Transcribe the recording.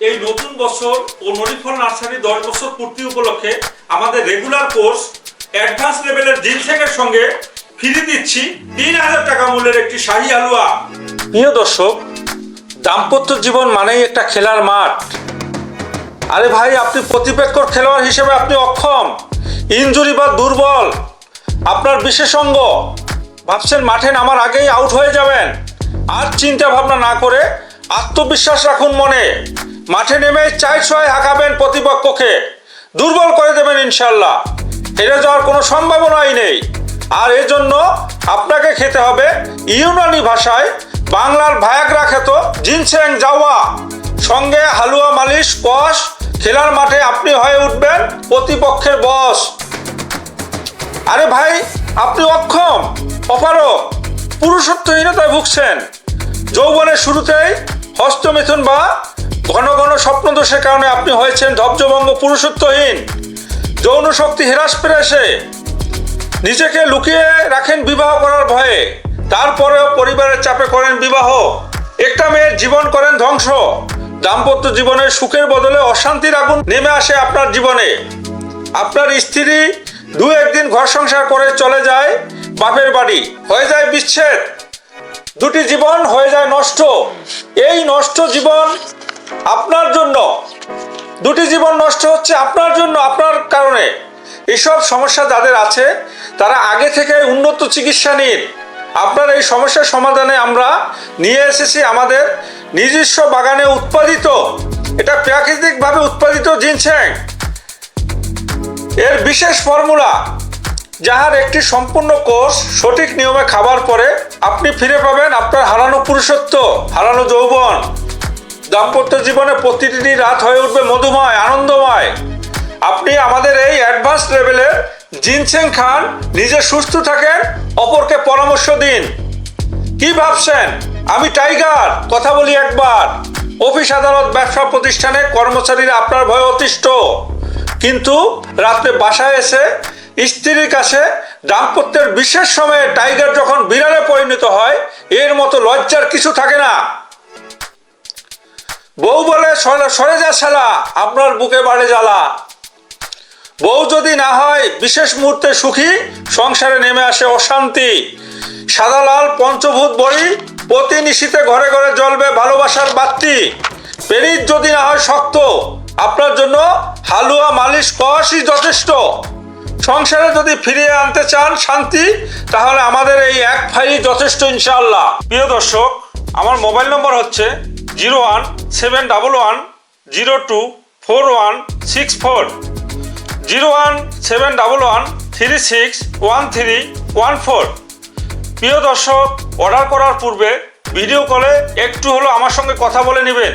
এই নতুন বছর ও নরিফল নার্সারি 10 বছর পূর্তি উপলক্ষে আমাদের রেগুলার কোর্স অ্যাডভান্স লেভেলের জিনসেংয়ের সঙ্গে ফ্রি দিচ্ছি 3000 টাকা মূল্যের একটি শাহী হালুয়া। প্রিয় দর্শক, দাম্পত্য জীবন মানেই একটা খেলার মাঠ। আরে ভাই, আপনি প্রতিপক্ষর খেলোয়াড় হিসেবে আপনি অক্ষম, ইনজুরি বা দুর্বল, আপনার বিশেষজ্ঞ, ভাবছেন মাঠে নামার আগেই আউট হয়ে যাবেন। আর চিন্তা ভাবনা না করে আত্মবিশ্বাস রাখুন মনে, মাঠে নেমে চাই ছয় হাঁকাবেন, প্রতিপক্ষকে দুর্বল করে দেবেন ইনশাল্লাহ। হেরে যাওয়ার কোনো সম্ভাবনাই নেই। আর এজন্য আপনাকে খেতে হবে ইউনানি ভাষায় বাংলার ভায়াগ্রা খ্যাত জিনসেং জাওয়া, সঙ্গে হালুয়া মালিশ কষ। খেলার মাঠে আপনি হয়ে উঠবেন প্রতিপক্ষের বস। আরে ভাই, আপনি অক্ষম, অপারগ, পুরুষত্বহীনতায় ভুগছেন। যৌবনের শুরুতেই হস্তমিথুন বা ঘন ঘন স্বপ্নদোষের কারণে আপনি হয়েছেন ধবজভঙ্গ, পুরুষত্বহীন। যৌন শক্তি হ্রাস পেয়েছে, নিজেকে লুকিয়ে রাখেন বিবাহ করার ভয়ে, তারপরেও পরিবারের চাপে করেন বিবাহ। একটা মেয়ের জীবন করেন ধ্বংস। দাম্পত্য জীবনের সুখের বদলে অশান্তির আগুন নেমে আসে আপনার জীবনে। আপনার স্ত্রী দু একদিন ঘর সংসার করে চলে যায় বাপের বাড়ি, হয়ে যায় বিচ্ছেদ, দুটি জীবন হয়ে যায় নষ্ট। এই নষ্ট জীবন আপনার জন্য, দুটি জীবন নষ্ট হচ্ছে আপনার জন্য, আপনার কারণে। এসব সমস্যা যাদের আছে তারা আগে থেকে উন্নত চিকিৎসা নিন। আপনার এই সমস্যার সমাধানে আমরা নিয়ে এসেছি আমাদের নিজস্ব বাগানে উৎপাদিত, এটা প্রাকৃতিকভাবে উৎপাদিত জিনসেং এর বিশেষ ফর্মুলা, যাহার একটি সম্পূর্ণ কোর্স সঠিক নিয়মে খাবার পরে আপনি ফিরে পাবেন আপনার হারানো পুরুষত্ব, হারানো যৌবন। দাম্পত্য জীবনে প্রতিটি রাত হয়ে উঠবে মধুময়, আনন্দময়। আপনি আমাদের এই অ্যাডভান্স লেভেলের জিনসেং খান, নিজে সুস্থ থাকেন, অপরকে পরামর্শ দিন। কি ভাবছেন আমি টাইগার? কথা বলি একবার। অফিস আদালত ব্যবসা প্রতিষ্ঠানে কর্মচারীরা আপনার ভয়ে অতিষ্ঠ, কিন্তু রাত্রে বাসায় এসে স্ত্রীর কাছে দাম্পত্যের বিশেষ সময়ে টাইগার যখন বিড়ালে পরিণত হয়, এর মতো লজ্জার কিছু থাকে না। বউ বলে সরে যা শালা, আপনার বুকে বাড়ে জ্বালা। বউ যদি না হয় বিশেষ মুহূর্তে সুখী, সংসারে নেমে আসে অশান্তি। সাদা লাল পঞ্চভূত বড়ি, প্রতি নিশীতে ঘরে ঘরে জ্বলবে ভালোবাসার বাতি। পেরিত যদি না হয় শক্ত, আপনার জন্য হালুয়া মালিশ কষই যথেষ্ট। সংসারে যদি ফিরিয়ে আনতে চান শান্তি, তাহলে আমাদের এই এক ফাইলই যথেষ্ট ইনশাআল্লাহ। প্রিয় দর্শক, আমার মোবাইল নম্বর হচ্ছে 01711024164, 01711361314। প্রিয় দর্শক, অর্ডার করার পূর্বে ভিডিও কলে একটু হলো আমার সঙ্গে কথা বলে নেবেন।